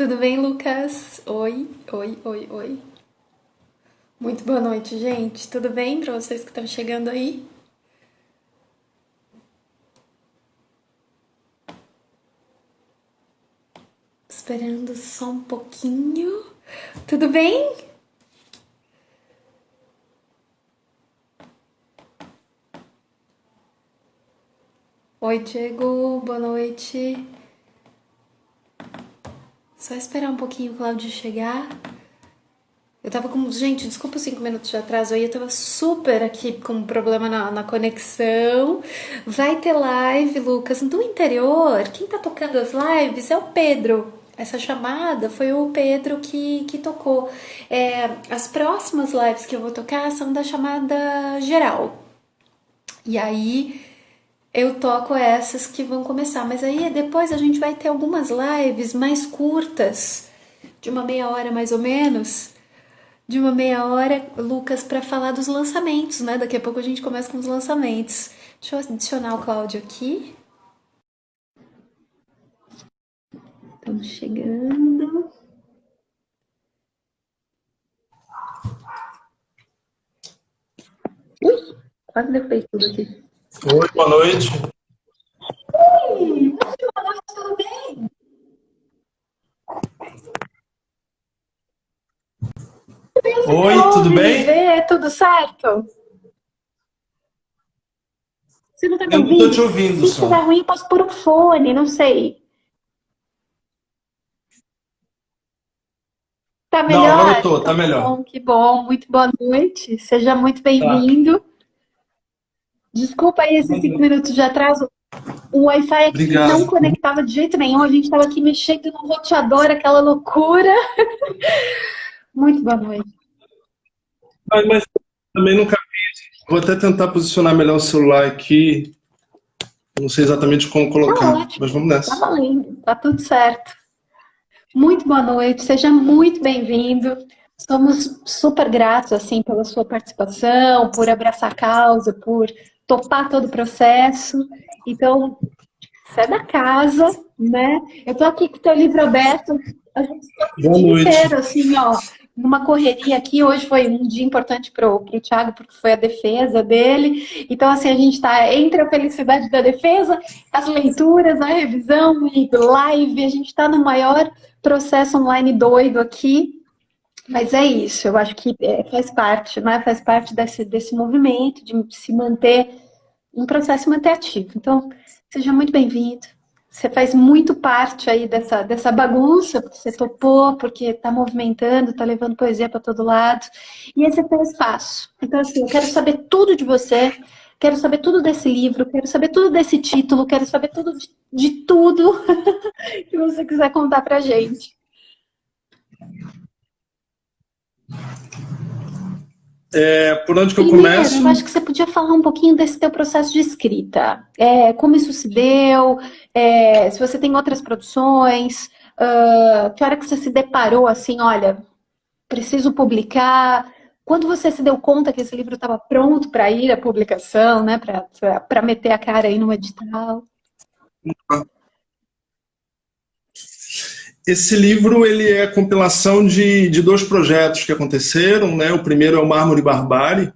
Tudo bem, Lucas? Oi, oi, oi, oi. Muito boa noite, gente. Tudo bem para vocês que estão chegando aí? Esperando só um pouquinho. Tudo bem? Oi, Diego. Boa noite. Só esperar um pouquinho o Claudio chegar. Eu tava com. Gente, desculpa os 5 minutos de atraso aí. Eu tava super aqui com um problema na conexão. Vai ter live, Lucas, do interior. Quem tá tocando as lives é o Pedro. Essa chamada foi o Pedro que tocou. As próximas lives que eu vou tocar são da chamada geral. E aí eu toco essas que vão começar. Mas aí depois a gente vai ter algumas lives mais curtas, de uma meia hora mais ou menos de uma meia hora, Lucas, para falar dos lançamentos, né? Daqui a pouco a gente começa com os lançamentos. Deixa eu adicionar o Cláudio aqui. Estamos chegando. Ui, quase derrubei tudo aqui. Oi, boa noite. Oi, boa noite, tudo bem? Oi, tudo Me bem? ver, tudo certo? Você não tá me Eu não estou ouvindo? te ouvindo Se só. estiver ruim, eu posso pôr o fone, não sei. Tá Não, agora eu melhor? tô, tá Então tá melhor. bom, que bom. Muito boa noite. Seja muito Tá. bem-vindo. Desculpa aí esses 5 minutos de atraso. O Wi-Fi aqui não Obrigado. conectava de jeito nenhum. A gente estava aqui mexendo no roteador, aquela loucura. Muito boa noite. Mas também nunca. Vou até tentar posicionar melhor o celular aqui. Não sei exatamente como Tá colocar, mas ótimo, vamos tá nessa. valendo, tá tudo certo. Muito boa noite, seja muito bem-vindo. Somos super gratos assim pela sua participação, por abraçar a causa, por topar todo o processo. Então, você é da casa, né? Eu tô aqui com o teu livro aberto, a gente ficou aqui o Boa dia noite. inteiro, assim, ó, numa correria aqui. Hoje foi um dia importante pro Thiago, porque foi a defesa dele. Então, assim, a gente tá entre a felicidade da defesa, as leituras, a revisão e live, a gente tá no maior processo online doido aqui. Mas é isso, eu acho que faz parte, né? Faz parte desse movimento de se manter um processo manter ativo. Então, seja muito bem-vindo. Você faz muito parte aí dessa bagunça, porque você topou, porque está movimentando, está levando poesia para todo lado. E esse é teu espaço. Então, assim, eu quero saber tudo de você, quero saber tudo desse livro, quero saber tudo desse título, quero saber tudo de tudo que você quiser contar pra gente. Por onde que eu Primeiro, começo? eu acho que você podia falar um pouquinho desse teu processo de escrita. Como isso se deu, se você tem outras produções, que hora que você se deparou assim, olha, preciso publicar. Quando você se deu conta que esse livro estava pronto para ir à publicação, né, para meter a cara aí no edital? Esse livro ele é a compilação de dois projetos que aconteceram, né? O primeiro é o Mármore e Barbárie,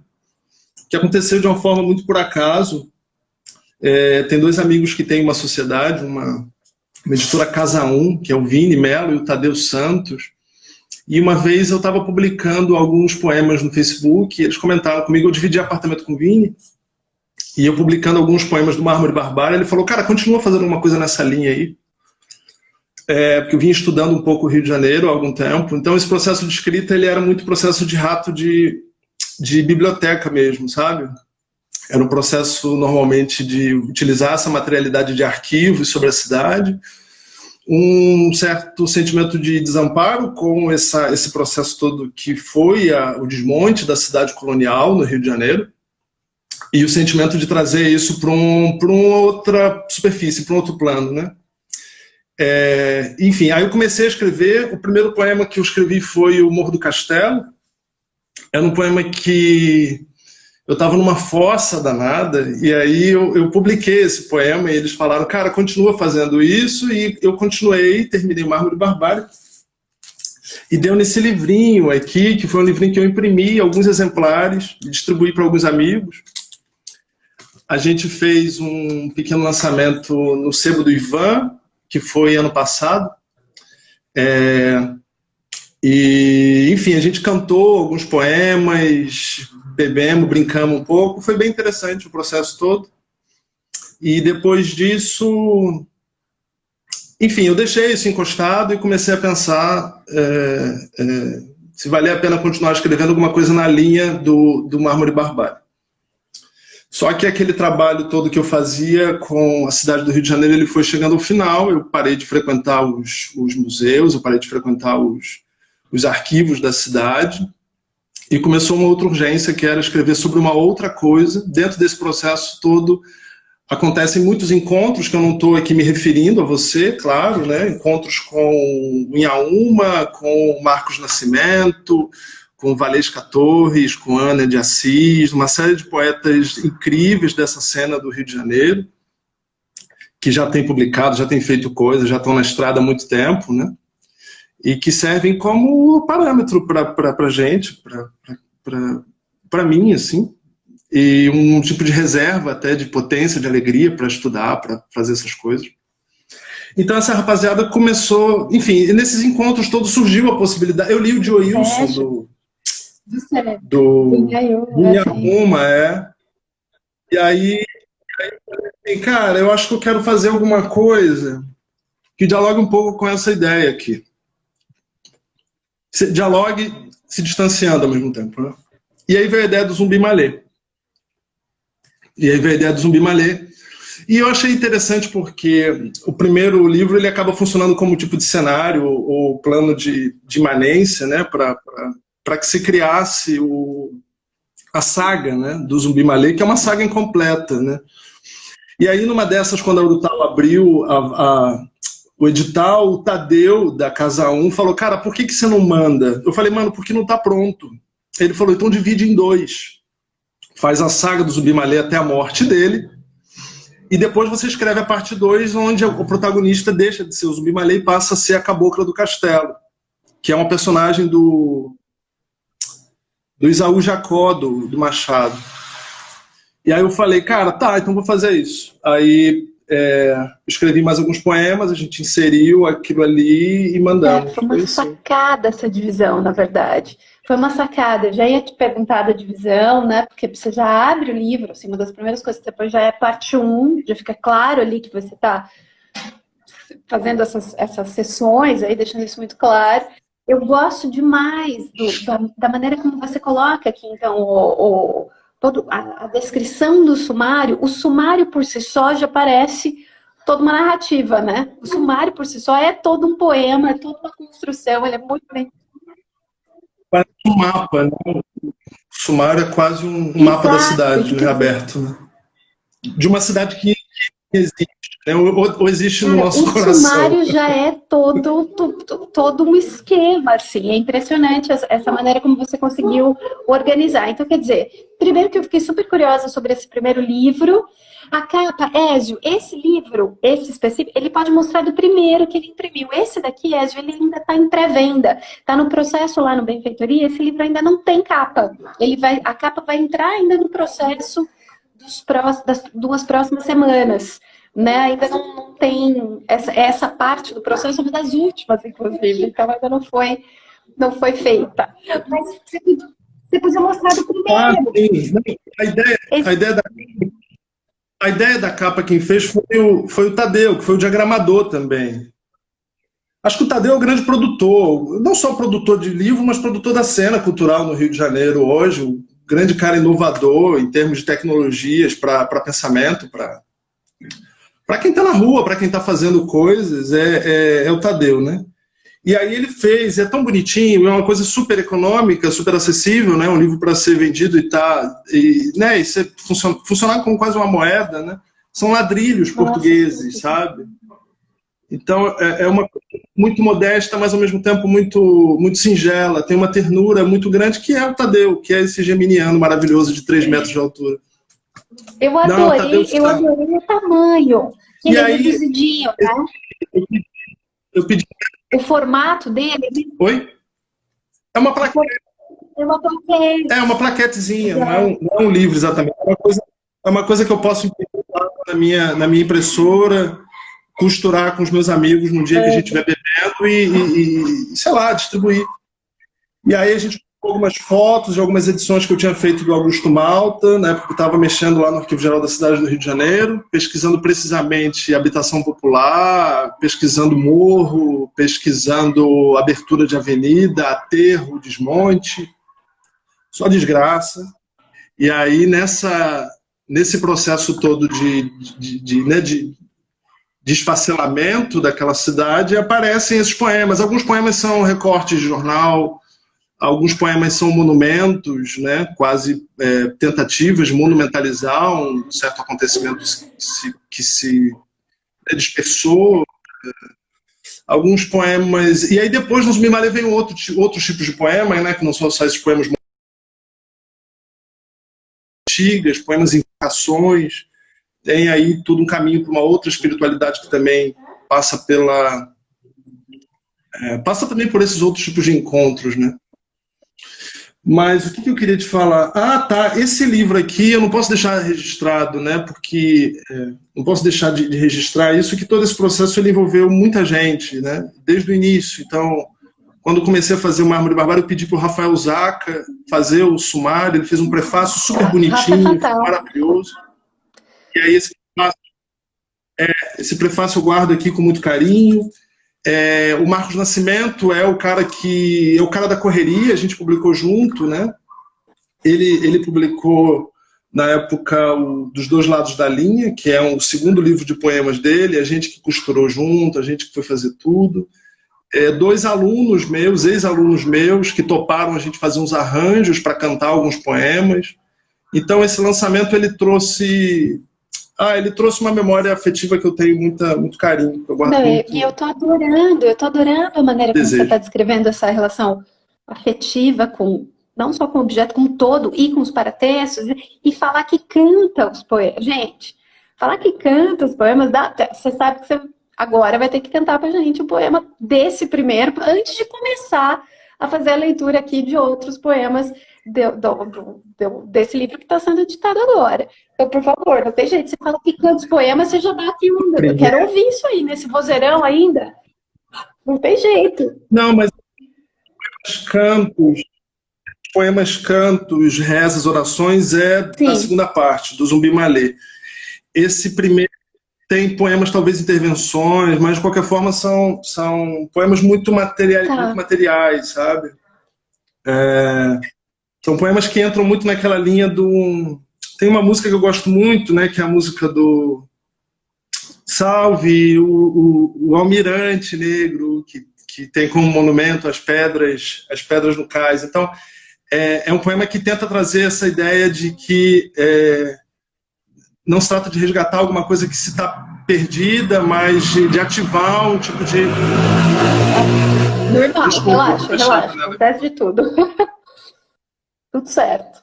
que aconteceu de uma forma muito por acaso. Tem dois amigos que têm uma sociedade, uma editora Casa 1, que é o Vini Mello e o Tadeu Santos. E uma vez eu estava publicando alguns poemas no Facebook, e eles comentaram comigo, eu dividi apartamento com o Vini, e eu publicando alguns poemas do Mármore Barbário, ele falou, cara, continua fazendo uma coisa nessa linha aí. Porque eu vim estudando um pouco o Rio de Janeiro há algum tempo, então esse processo de escrita ele era muito processo de rato de biblioteca mesmo, sabe? Era um processo normalmente de utilizar essa materialidade de arquivos sobre a cidade, um certo sentimento de desamparo com esse processo todo que foi o desmonte da cidade colonial no Rio de Janeiro, e o sentimento de trazer isso para uma outra superfície, para um outro plano, né? Enfim, aí eu comecei a escrever. O primeiro poema que eu escrevi foi O Morro do Castelo. Era um poema que eu estava numa fossa danada, e aí eu publiquei esse poema, e eles falaram, cara, continua fazendo isso, e eu continuei, terminei o Mármore Barbárie, E deu nesse livrinho aqui, que foi um livrinho que eu imprimi alguns exemplares e distribuí para alguns amigos. A gente fez um pequeno lançamento no Sebo do Ivan, que foi ano passado. E, enfim, a gente cantou alguns poemas, bebemos, brincamos um pouco. Foi bem interessante o processo todo. E depois disso, enfim, eu deixei isso encostado e comecei a pensar se valia a pena continuar escrevendo alguma coisa na linha do Mármore e Barbárie. Só que aquele trabalho todo que eu fazia com a cidade do Rio de Janeiro, ele foi chegando ao final. Eu parei de frequentar os museus, eu parei de frequentar os arquivos da cidade, e começou uma outra urgência, que era escrever sobre uma outra coisa. Dentro desse processo todo, acontecem muitos encontros, que eu não estou aqui me referindo a você, claro, né? Encontros com Inhaúma, com Marcos Nascimento, com Valesca Torres, com Ana de Assis, uma série de poetas incríveis dessa cena do Rio de Janeiro, que já têm publicado, já têm feito coisas, já estão na estrada há muito tempo, né? E que servem como parâmetro para a gente, para mim, assim, e um tipo de reserva até de potência, de alegria para estudar, para fazer essas coisas. Então essa rapaziada começou, enfim, nesses encontros todos surgiu a possibilidade. Eu li o Joilson do Inhaúma, E aí, cara, eu acho que eu quero fazer alguma coisa que dialogue um pouco com essa ideia aqui. Dialogue se distanciando ao mesmo tempo, né? E aí veio a ideia do Zumbi Malê. E eu achei interessante porque o primeiro livro ele acaba funcionando como tipo de cenário ou plano de imanência, né, para que se criasse a saga, né, do Zumbi Malê, que é uma saga incompleta, né? E aí, numa dessas, quando a Urutau abriu o edital, o Tadeu, da Casa 1, falou, cara, por que você não manda? Eu falei, mano, porque não está pronto. Ele falou, então divide em 2. Faz a saga do Zumbi Malê até a morte dele, e depois você escreve a parte 2, onde o protagonista deixa de ser o Zumbi Malê e passa a ser a Cabocla do Castelo, que é uma personagem do Isaú Jacó, do Machado. E aí eu falei, cara, tá, então vou fazer isso. Aí escrevi mais alguns poemas, a gente inseriu aquilo ali e mandamos. Foi uma sacada essa divisão, na verdade. Foi uma sacada. Eu já ia te perguntar da divisão, né? Porque você já abre o livro, assim, uma das primeiras coisas que depois já é parte 1, já fica claro ali que você está fazendo essas sessões aí, deixando isso muito claro. Eu gosto demais da maneira como você coloca aqui, então, a descrição do sumário. O sumário por si só já parece toda uma narrativa, né? O sumário por si só é todo um poema, é toda uma construção, ele é muito bem... Quase um mapa, né? O sumário é quase um mapa da cidade, né? Aberto, né? De uma cidade que existe, né? Ou existe no nosso coração. O sumário já é todo um esquema, assim. É impressionante essa maneira como você conseguiu organizar. Então, quer dizer, primeiro que eu fiquei super curiosa sobre esse primeiro livro. A capa, Ézio, esse livro, esse específico, ele pode mostrar do primeiro que ele imprimiu. Esse daqui, Ézio, ele ainda está em pré-venda. Está no processo lá no Benfeitoria, esse livro ainda não tem capa. A capa vai entrar ainda no processo das 2 próximas semanas. Né? Ainda não tem essa parte do processo, é uma das últimas, inclusive. Então ainda não foi feita. Mas você podia mostrar do primeiro. Sim. A ideia da capa quem fez foi o Tadeu, que foi o diagramador também. Acho que o Tadeu é o grande produtor, não só produtor de livro, mas produtor da cena cultural no Rio de Janeiro hoje, o grande cara inovador em termos de tecnologias para pensamento, para quem está na rua, para quem está fazendo coisas, é o Tadeu, né? E aí ele fez, é tão bonitinho, é uma coisa super econômica, super acessível, né? Um livro para ser vendido e funcionar como quase uma moeda, né? São ladrilhos portugueses, sabe? Então é uma coisa muito modesta, mas ao mesmo tempo muito, muito singela, tem uma ternura muito grande, que é o Tadeu, que é esse geminiano maravilhoso de 3 metros de altura. Eu adorei o tamanho. Que ele é reduzidinho, né? Eu pedi... O formato dele... Oi? É uma plaquete. É uma plaquete. É uma plaquetezinha, não é um livro exatamente. É uma coisa que eu posso imprimir na minha impressora, costurar com os meus amigos no dia que a gente estiver bebendo sei lá, distribuir. E aí a gente colocou algumas fotos de algumas edições que eu tinha feito do Augusto Malta, né, porque eu estava mexendo lá no Arquivo Geral da Cidade do Rio de Janeiro, pesquisando precisamente habitação popular, pesquisando morro, pesquisando abertura de avenida, aterro, desmonte, só desgraça. E aí nesse processo todo de desfacelamento daquela cidade, aparecem esses poemas. Alguns poemas são recortes de jornal, alguns poemas são monumentos, né, quase tentativas de monumentalizar um certo acontecimento que se dispersou. Alguns poemas... E aí depois no Zumbi Malê vem outros tipos de poemas, né, que não são só esses poemas antigas, poemas em invocações. Tem aí tudo um caminho para uma outra espiritualidade que também passa também por esses outros tipos de encontros, né? Mas o que eu queria te falar? Ah, tá, esse livro aqui eu não posso deixar registrado, né? Porque não posso deixar de registrar isso, que todo esse processo ele envolveu muita gente, né? Desde o início. Então, quando comecei a fazer o Mármore Barbário, eu pedi para o Rafael Zaca fazer o sumário, ele fez um prefácio super bonitinho, maravilhoso. E aí esse prefácio eu guardo aqui com muito carinho. O Marcos Nascimento é o cara da correria, a gente publicou junto, né? Ele publicou na época dos Dois Lados da Linha, que é o segundo livro de poemas dele, a gente que costurou junto, a gente que foi fazer tudo. Dois alunos meus, ex-alunos meus, que toparam a gente fazer uns arranjos para cantar alguns poemas. Então esse lançamento ele trouxe uma memória afetiva que eu tenho muito carinho. E eu tô adorando a maneira como você está descrevendo essa relação afetiva não só com o objeto, com o todo, e com os paratextos, e falar que canta os poemas. Gente, falar que canta os poemas, você sabe que você agora vai ter que cantar pra gente o poema desse primeiro, antes de começar a fazer a leitura aqui de outros poemas desse livro que está sendo editado agora. Então, por favor, não tem jeito. Você fala que canta os poemas, você já dá aqui eu quero ouvir isso aí, nesse vozeirão ainda. Não tem jeito. Não, mas poemas, cantos, rezas, orações da segunda parte, do Zumbi Malê. Esse primeiro tem poemas, talvez intervenções, mas de qualquer forma são poemas muito materiais, sabe? São poemas que entram muito naquela linha do... Tem uma música que eu gosto muito, né, que é a música do Salve, o Almirante Negro, que tem como monumento as pedras no cais. Então, é um poema que tenta trazer essa ideia de que não se trata de resgatar alguma coisa que se está perdida, mas de ativar um tipo de... Normal, relaxa, acontece de tudo. Tudo certo.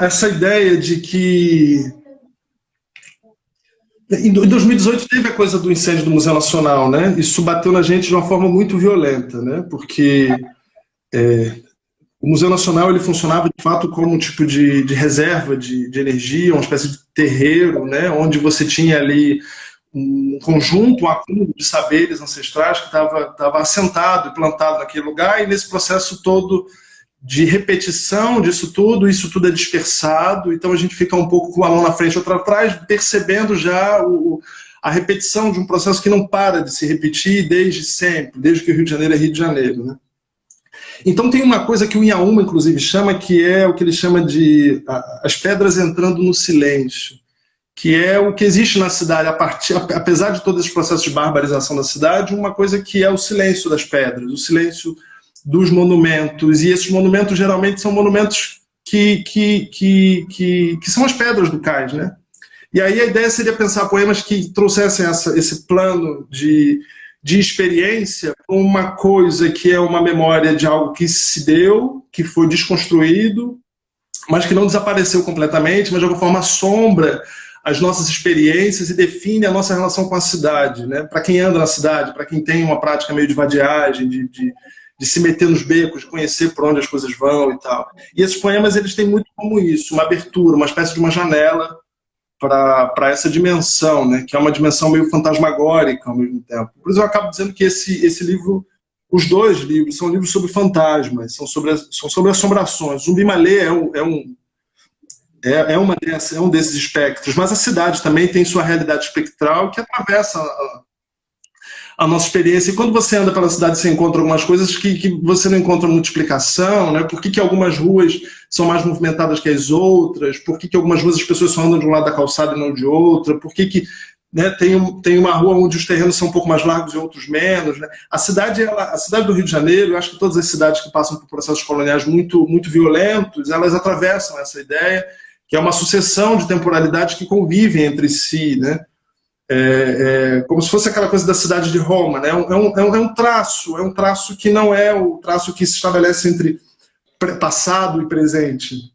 Essa ideia de que... Em 2018 teve a coisa do incêndio do Museu Nacional, né? Isso bateu na gente de uma forma muito violenta, né? Porque o Museu Nacional ele funcionava de fato como um tipo de reserva de energia, uma espécie de terreiro, né? Onde você tinha ali um conjunto, um acúmulo de saberes ancestrais que estava assentado e plantado naquele lugar, e nesse processo todo de repetição disso tudo, isso tudo é dispersado, então a gente fica um pouco com uma mão na frente e outra atrás, percebendo já a repetição de um processo que não para de se repetir desde sempre, desde que o Rio de Janeiro é Rio de Janeiro, né? Então tem uma coisa que o Inhaúma, inclusive, chama, que é o que ele chama de as pedras entrando no silêncio, que é o que existe na cidade, apesar de todos esses processos de barbarização da cidade, uma coisa que é o silêncio das pedras, o silêncio dos monumentos, e esses monumentos geralmente são monumentos que são as pedras do cais, né? E aí a ideia seria pensar poemas que trouxessem esse plano de experiência para uma coisa que é uma memória de algo que se deu, que foi desconstruído, mas que não desapareceu completamente, mas de alguma forma assombra as nossas experiências e define a nossa relação com a cidade, né? Para quem anda na cidade, para quem tem uma prática meio de vadiagem, de se meter nos becos, de conhecer por onde as coisas vão e tal. E esses poemas, eles têm muito como isso, uma abertura, uma espécie de uma janela para essa dimensão, né? Que é uma dimensão meio fantasmagórica ao mesmo tempo. Por isso eu acabo dizendo que esse livro, os dois livros, são livros sobre fantasmas, são sobre assombrações. Zumbi Malê é um desses espectros, mas a cidade também tem sua realidade espectral que atravessa a nossa experiência. E quando você anda pela cidade, você encontra algumas coisas que você não encontra muita explicação, né? Por que algumas ruas são mais movimentadas que as outras? Por que algumas ruas as pessoas só andam de um lado da calçada e não de outra? Por que né, tem uma rua onde os terrenos são um pouco mais largos e outros menos, né? A cidade do Rio de Janeiro, eu acho que todas as cidades que passam por processos coloniais muito, muito violentos, elas atravessam essa ideia, que é uma sucessão de temporalidades que convivem entre si, né? Como se fosse aquela coisa da cidade de Roma, né? É um traço que não é o traço que se estabelece entre passado e presente,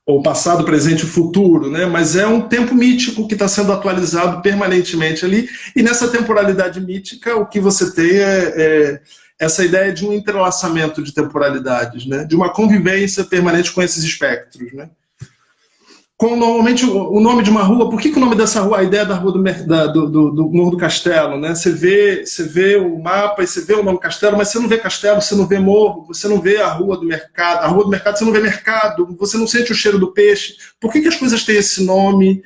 ou passado, presente e futuro, né? Mas é um tempo mítico que está sendo atualizado permanentemente ali, e nessa temporalidade mítica o que você tem é essa ideia de um entrelaçamento de temporalidades, né? De uma convivência permanente com esses espectros, né? Normalmente o nome de uma rua, por que o nome dessa rua, a ideia da rua do Morro do Castelo, né? Você vê o mapa e você vê o nome Castelo, mas você não vê castelo, você não vê morro, você não vê a rua do mercado, você não vê mercado, você não sente o cheiro do peixe. Por que as coisas têm esse nome?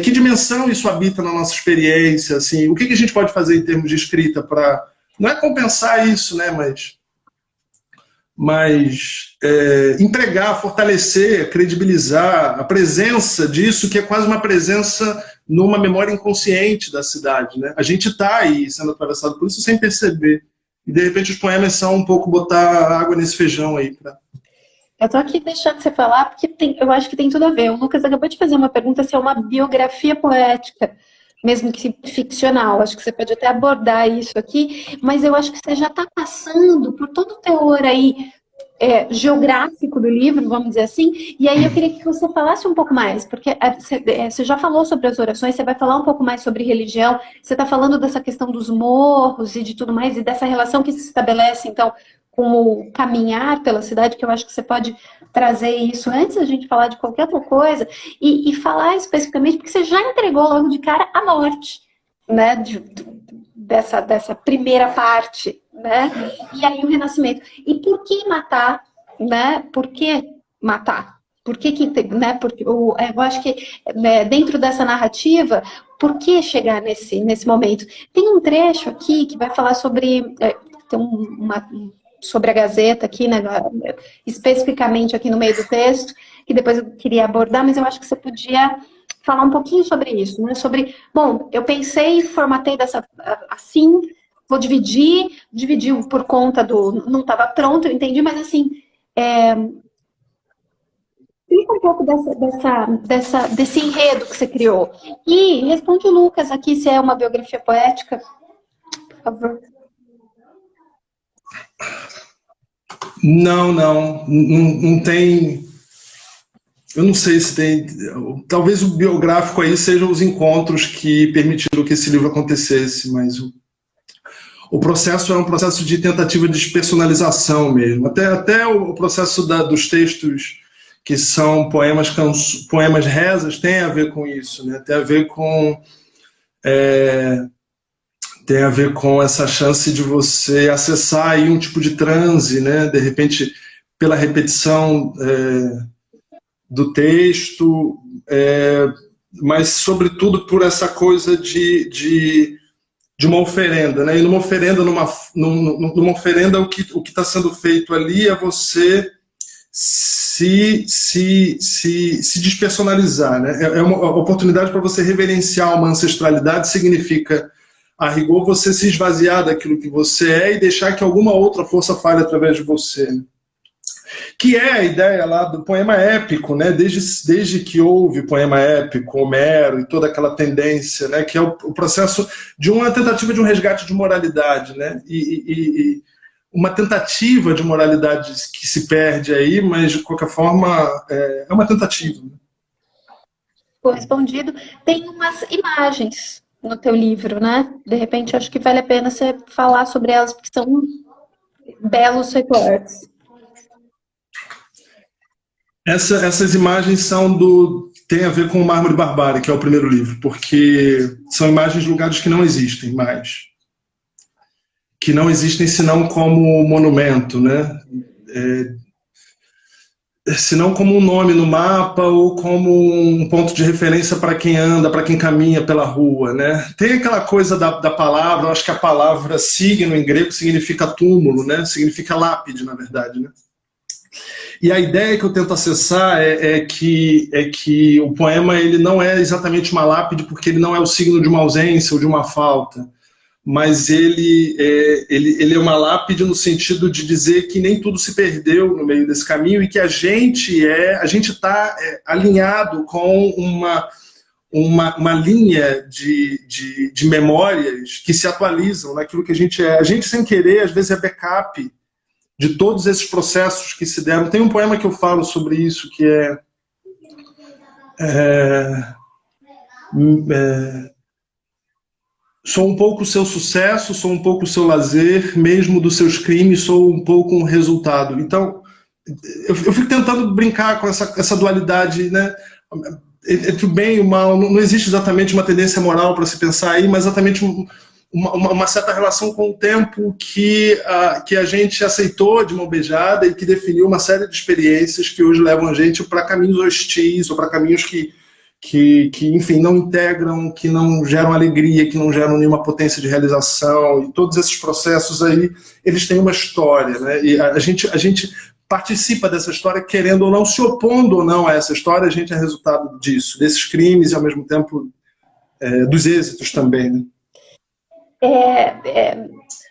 Que dimensão isso habita na nossa experiência? Assim, o que a gente pode fazer em termos de escrita para, não é compensar isso, né? Mas empregar, fortalecer, credibilizar a presença disso, que é quase uma presença numa memória inconsciente da cidade, né? A gente está aí sendo atravessado por isso sem perceber. E, de repente, os poemas são um pouco botar água nesse feijão aí. Eu tô aqui deixando você falar, porque eu acho que tem tudo a ver. O Lucas acabou de fazer uma pergunta se é uma biografia poética, mesmo que ficcional. Acho que você pode até abordar isso aqui, mas eu acho que você já está passando por todo o teor aí geográfico do livro, vamos dizer assim, e aí eu queria que você falasse um pouco mais, porque você já falou sobre as orações, você vai falar um pouco mais sobre religião, você está falando dessa questão dos morros e de tudo mais, e dessa relação que se estabelece, então, com o caminhar pela cidade, que eu acho que você pode trazer isso antes da gente falar de qualquer outra coisa, e falar especificamente, porque você já entregou logo de cara a morte, né, dessa primeira parte, né? E aí o renascimento. E por que matar, né? Por que matar? Por que né? Porque eu acho que dentro dessa narrativa, por que chegar nesse momento? Tem um trecho aqui que vai falar sobre sobre a Gazeta aqui, né, especificamente aqui no meio do texto, que depois eu queria abordar, mas eu acho que você podia falar um pouquinho sobre isso, né? Sobre, bom, eu pensei, formatei assim, vou dividir por conta não estava pronto, eu entendi, mas assim, explica um pouco desse enredo que você criou. E responde o Lucas aqui se é uma biografia poética, por favor. Não tem. Eu não sei se tem. Talvez o biográfico aí sejam os encontros que permitiram que esse livro acontecesse, mas o processo é um processo de tentativa de despersonalização mesmo. Até o processo dos textos que são poemas rezas tem a ver com isso, né? Tem a ver com essa chance de você acessar aí um tipo de transe, né? De repente, pela repetição do texto, mas sobretudo por essa coisa de uma oferenda, né? E numa oferenda, o que está sendo feito ali é você se despersonalizar, né? É uma oportunidade para você reverenciar uma ancestralidade, significa, a rigor, você se esvaziar daquilo que você é e deixar que alguma outra força fale através de você, né? Que é a ideia lá do poema épico, né? Desde que houve poema épico, Homero e toda aquela tendência, né? Que é o processo de uma tentativa de um resgate de moralidade, né? E uma tentativa de moralidade que se perde aí, mas de qualquer forma é uma tentativa. correspondido. Tem umas imagens no teu livro, né? De repente, acho que vale a pena você falar sobre elas, porque são belos recortes. Essas imagens tem a ver com o Mármore Barbárie, que é o primeiro livro, porque são imagens de lugares que não existem mais. Que não existem senão como monumento, né? Senão como um nome no mapa ou como um ponto de referência para quem anda, para quem caminha pela rua, né? Tem aquela coisa da palavra, eu acho que a palavra signo em grego significa túmulo, né? Significa lápide, na verdade, né? E a ideia que eu tento acessar é que o poema ele não é exatamente uma lápide, porque ele não é o signo de uma ausência ou de uma falta, mas ele é uma lápide no sentido de dizer que nem tudo se perdeu no meio desse caminho e que a gente está alinhado com uma linha de memórias que se atualizam naquilo que a gente é. A gente, sem querer, às vezes é backup de todos esses processos que se deram. Tem um poema que eu falo sobre isso, que sou um pouco o seu sucesso, sou um pouco o seu lazer, mesmo dos seus crimes, sou um pouco um resultado. Então, eu fico tentando brincar com essa dualidade, né? Entre o bem e o mal. Não existe exatamente uma tendência moral para se pensar aí, mas exatamente uma certa relação com o tempo que a gente aceitou de mão beijada e que definiu uma série de experiências que hoje levam a gente para caminhos hostis ou para caminhos que, enfim, não integram, que não geram alegria, que não geram nenhuma potência de realização. E todos esses processos aí, eles têm uma história, né? E a gente participa dessa história, querendo ou não, se opondo ou não a essa história, a gente é resultado disso, desses crimes e, ao mesmo tempo, dos êxitos também, né?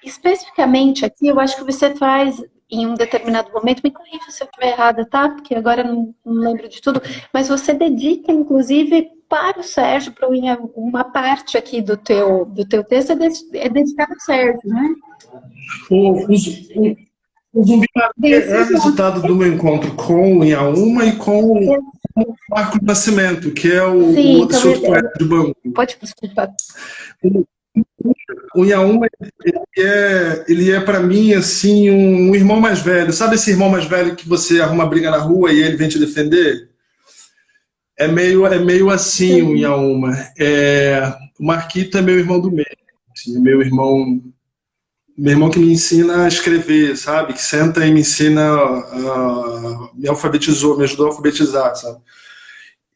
Especificamente aqui, eu acho que você traz, em um determinado momento, me corrija se eu estiver errada, tá? Porque agora eu não lembro de tudo, mas você dedica, inclusive, para o Sérgio, para uma parte aqui do teu texto é dedicada ao Sérgio, né? O Zumbi é resultado do meu encontro com o Inhaúma e com o Marco do Nascimento, que é o outro poeta de Bangu. Pode, desculpa. O Inhaúma, ele é para mim, assim, um irmão mais velho. Sabe esse irmão mais velho que você arruma briga na rua e ele vem te defender? É meio assim. Sim. O Inhaúma. O Marquito é meu irmão do meio. Assim, meu irmão que me ensina a escrever, sabe? Que senta e me ensina, me alfabetizou, me ajudou a alfabetizar, sabe?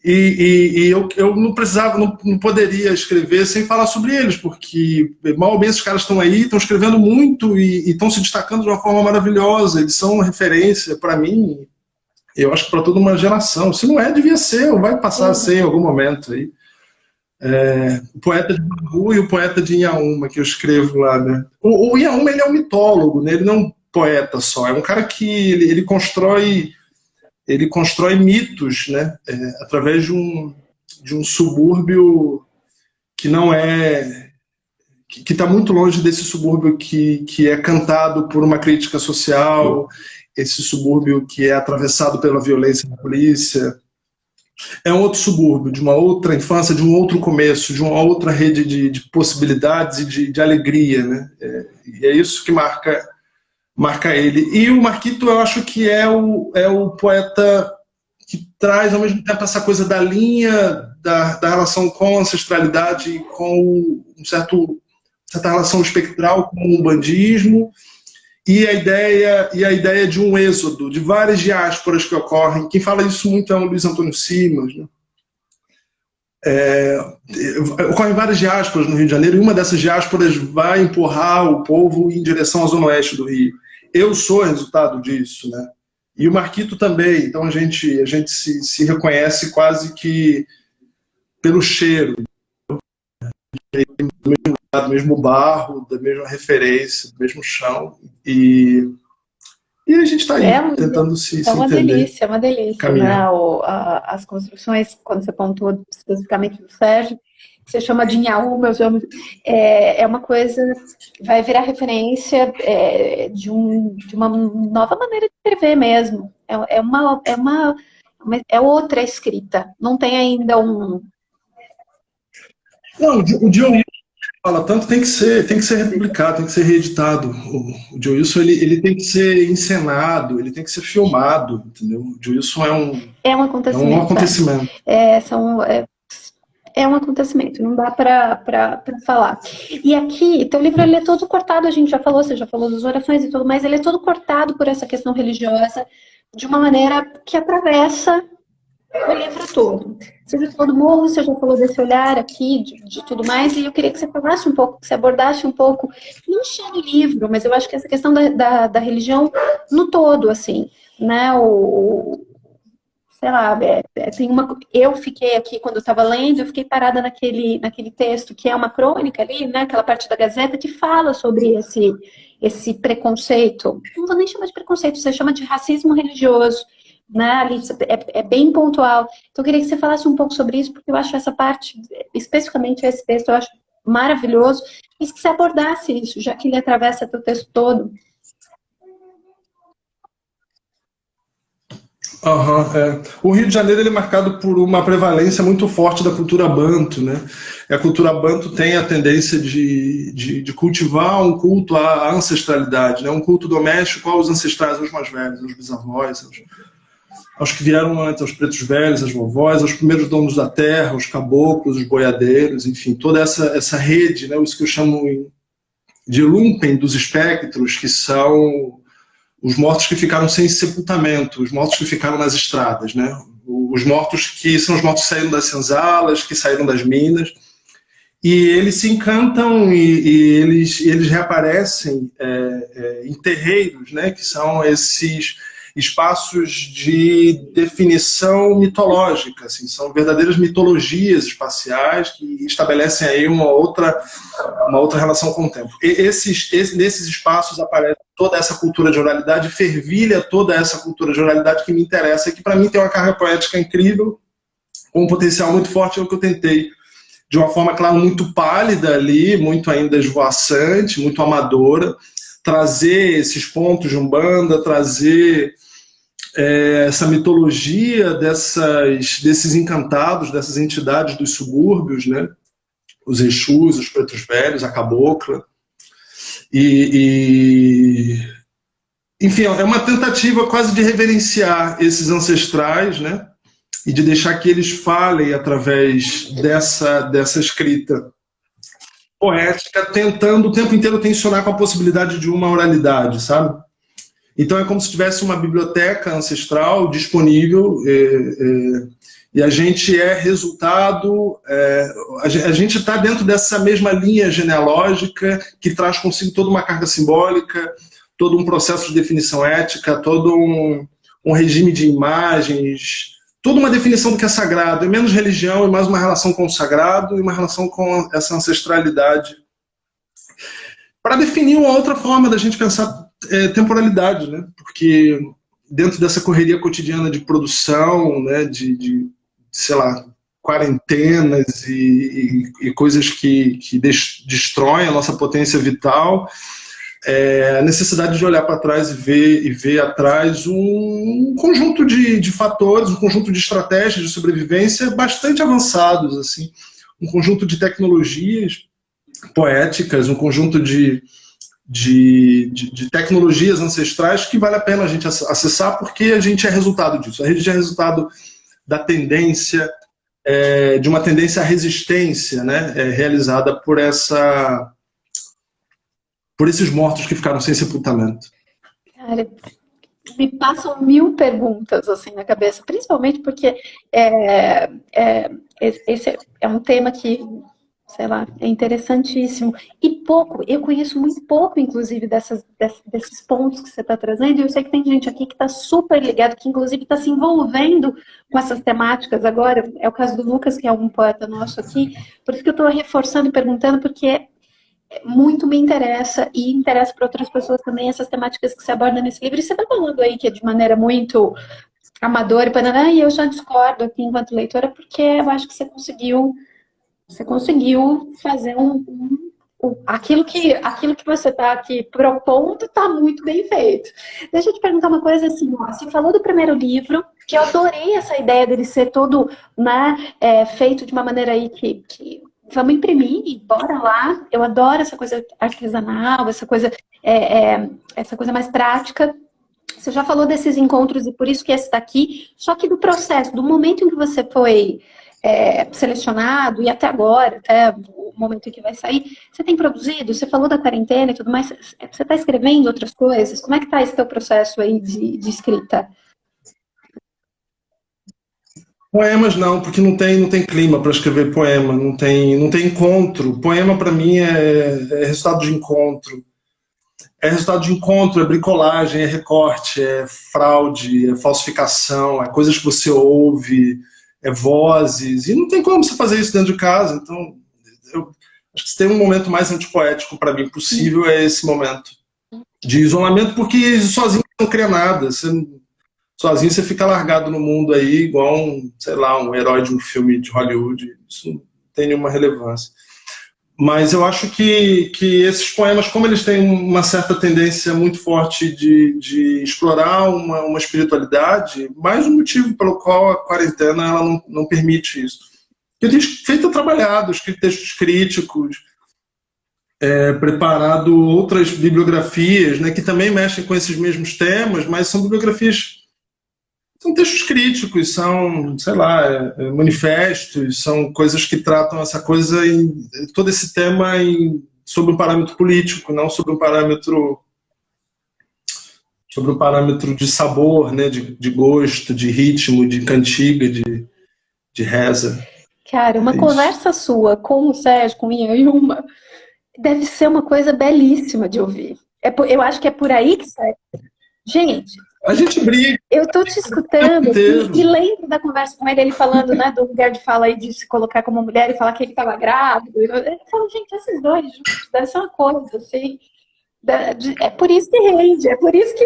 E eu não precisava, não poderia escrever sem falar sobre eles, porque mal ou bem esses caras estão aí, estão escrevendo muito e estão se destacando de uma forma maravilhosa. Eles são uma referência para mim, eu acho que para toda uma geração. Se não é, devia ser, ou vai passar a ser em algum momento aí. O poeta de Bangu e o poeta de Inhaúma, que eu escrevo lá, né? O Inhaúma, ele é um mitólogo, né? Ele não é um poeta só, é um cara que ele constrói mitos, né? Através de um subúrbio que não é... que está muito longe desse subúrbio que é cantado por uma crítica social, esse subúrbio que é atravessado pela violência da polícia. É um outro subúrbio, de uma outra infância, de um outro começo, de uma outra rede de possibilidades e de alegria, né? E é isso que marca ele. E o Marquito, eu acho que é o poeta que traz, ao mesmo tempo, essa coisa da linha, da relação com a ancestralidade e com certa relação espectral com o bandismo, e a ideia de um êxodo, de várias diásporas que ocorrem. Quem fala isso muito é o Luiz Antônio Simas, né? Ocorrem várias diásporas no Rio de Janeiro, e uma dessas diásporas vai empurrar o povo em direção à zona oeste do Rio. Eu sou resultado disso, né? E o Marquito também. Então a gente se reconhece quase que pelo cheiro, do mesmo barro, da mesma referência, do mesmo chão. E a gente está aí, tentando se entender. É uma delícia, né? As construções, quando você pontuou especificamente do Sérgio, que você chama de Inhaúma, é uma coisa, vai virar referência de uma nova maneira de escrever mesmo. É uma é outra escrita. Não tem ainda um... Não, o John Wilson fala tanto, tem que ser republicado, tem que ser reeditado. O John Wilson, ele tem que ser encenado, ele tem que ser filmado, entendeu? O John Wilson é um acontecimento. É um acontecimento. É um acontecimento, não dá para falar. E aqui, teu livro ele é todo cortado, a gente já falou, você já falou das orações e tudo mais, ele é todo cortado por essa questão religiosa, de uma maneira que atravessa o livro todo. Você já falou do morro, você já falou desse olhar aqui, de tudo mais, e eu queria que você falasse um pouco, que você abordasse um pouco, não só no livro, mas eu acho que essa questão da religião no todo, assim, né, sei lá, tem eu fiquei aqui, quando eu estava lendo, eu fiquei parada naquele texto, que é uma crônica ali, né, aquela parte da Gazeta, que fala sobre esse preconceito, não vou nem chamar de preconceito, você chama de racismo religioso, né, ali é bem pontual. Então eu queria que você falasse um pouco sobre isso, porque eu acho essa parte, especificamente esse texto, eu acho maravilhoso, e que você abordasse isso, já que ele atravessa teu texto todo. O Rio de Janeiro ele é marcado por uma prevalência muito forte da cultura banto, né? E a cultura banto tem a tendência de cultivar um culto à ancestralidade, né? Um culto doméstico aos ancestrais, aos mais velhos, aos bisavós, aos que vieram antes, aos pretos velhos, às vovós, aos primeiros donos da terra, os caboclos, os boiadeiros, enfim, toda essa rede, né? Isso que eu chamo de lumpen dos espectros, que são os mortos que ficaram sem sepultamento, os mortos que ficaram nas estradas, né? Os mortos que são os mortos que saíram das senzalas, que saíram das minas, e eles se encantam e eles reaparecem em terreiros, né? Que são esses espaços de definição mitológica, assim, são verdadeiras mitologias espaciais que estabelecem aí uma outra relação com o tempo. Nesses espaços aparece toda essa cultura de oralidade, fervilha toda essa cultura de oralidade que me interessa, e que para mim tem uma carga poética incrível, com um potencial muito forte, é o que eu tentei, de uma forma, claro, muito pálida ali, muito ainda esvoaçante, muito amadora, trazer esses pontos de Umbanda, trazer essa mitologia desses encantados, dessas entidades dos subúrbios, né? Os Exus, os pretos velhos, a cabocla. Enfim, é uma tentativa quase de reverenciar esses ancestrais, né? E de deixar que eles falem através dessa escrita poética, tentando o tempo inteiro tensionar com a possibilidade de uma oralidade, sabe? Então é como se tivesse uma biblioteca ancestral disponível, e a gente é resultado, a gente está dentro dessa mesma linha genealógica que traz consigo toda uma carga simbólica, todo um processo de definição ética, todo um regime de imagens, toda uma definição do que é sagrado, é menos religião e mais uma relação com o sagrado e uma relação com essa ancestralidade, para definir uma outra forma da gente pensar temporalidade, né? Porque dentro dessa correria cotidiana de produção, né, sei lá, quarentenas e coisas que destroem a nossa potência vital, a necessidade de olhar para trás e ver atrás um conjunto de fatores, um conjunto de estratégias de sobrevivência bastante avançados, assim, um conjunto de tecnologias poéticas, um conjunto de tecnologias ancestrais que vale a pena a gente acessar, porque a gente é resultado disso. A gente é resultado da tendência, de uma tendência à resistência, né, realizada por esses mortos que ficaram sem sepultamento. Cara, me passam 1000 perguntas assim na cabeça, principalmente porque esse é um tema que, sei lá, é interessantíssimo. E eu conheço muito pouco, inclusive, desses pontos que você está trazendo, e eu sei que tem gente aqui que está super ligado, que inclusive está se envolvendo com essas temáticas agora. É o caso do Lucas, que é um poeta nosso aqui, por isso que eu estou reforçando e perguntando, porque muito me interessa, e interessa para outras pessoas também, essas temáticas que você aborda nesse livro. E você está falando aí que é de maneira muito amadora, e eu já discordo aqui enquanto leitora, porque eu acho que você conseguiu fazer aquilo que você está aqui propondo está muito bem feito. Deixa eu te perguntar uma coisa assim, ó, você falou do primeiro livro, que eu adorei essa ideia dele ser todo, né, feito de uma maneira aí que vamos imprimir, bora lá. Eu adoro essa coisa artesanal, essa coisa mais prática. Você já falou desses encontros e por isso que esse está aqui, só que do processo, do momento em que você foi selecionado e até agora, até o momento em que vai sair, você tem produzido? Você falou da quarentena e tudo mais, você está escrevendo outras coisas? Como é que está esse teu processo aí de escrita? Poemas não, porque não tem clima para escrever poema, não tem encontro. Poema para mim é resultado de encontro. É resultado de encontro, é bricolagem, é recorte, é fraude, é falsificação, é coisas que você ouve, é vozes. E não tem como você fazer isso dentro de casa. Então, eu acho que se tem um momento mais antipoético para mim possível é esse momento de isolamento, porque sozinho você não cria nada. Sozinho você fica largado no mundo aí, igual sei lá, um herói de um filme de Hollywood. Isso não tem nenhuma relevância. Mas eu acho que esses poemas, como eles têm uma certa tendência muito forte de explorar uma espiritualidade, mais um motivo pelo qual a quarentena ela não permite isso. Eu tenho feito trabalhado, escrito textos críticos, preparado outras bibliografias, né, que também mexem com esses mesmos temas, mas são bibliografias. São textos críticos, são, sei lá, manifestos, são coisas que tratam essa coisa, todo esse tema sobre um parâmetro político, não sobre um parâmetro de sabor, né, de gosto, de ritmo, de cantiga, de reza. Cara, uma conversa sua com o Sérgio, com o Ian e uma, deve ser uma coisa belíssima de ouvir. Eu acho que é por aí que sai. Gente, a gente briga. Eu tô te escutando e lembro da conversa com ele falando, né, do lugar de fala aí de se colocar como mulher e falar que ele estava grávido. Eu falo, gente, esses dois juntos, deve ser uma coisa assim. É por isso que rende, é por isso que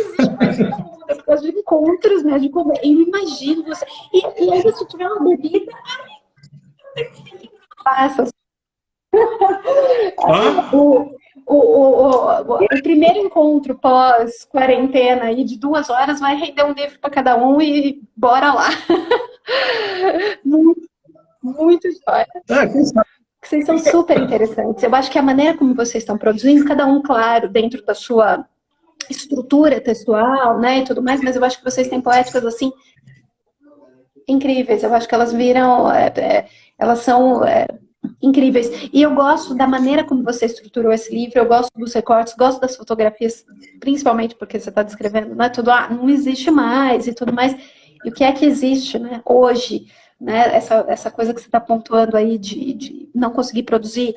existe mais uma mundo, é por causa de encontros, né, de comer. Eu imagino você. E ainda se tiver uma bebida, faça. O primeiro encontro pós-quarentena aí de 2 horas vai render um livro para cada um e bora lá. Muito, muito jóia. Vocês são super interessantes. Eu acho que a maneira como vocês estão produzindo, cada um, claro, dentro da sua estrutura textual, né, e tudo mais, mas eu acho que vocês têm poéticas, assim, incríveis. Eu acho que elas viram... elas são... incríveis. E eu gosto da maneira como você estruturou esse livro, eu gosto dos recortes, gosto das fotografias, principalmente porque você está descrevendo, né, tudo, não existe mais e tudo mais. E o que é que existe, né, hoje, né, essa coisa que você está pontuando aí de não conseguir produzir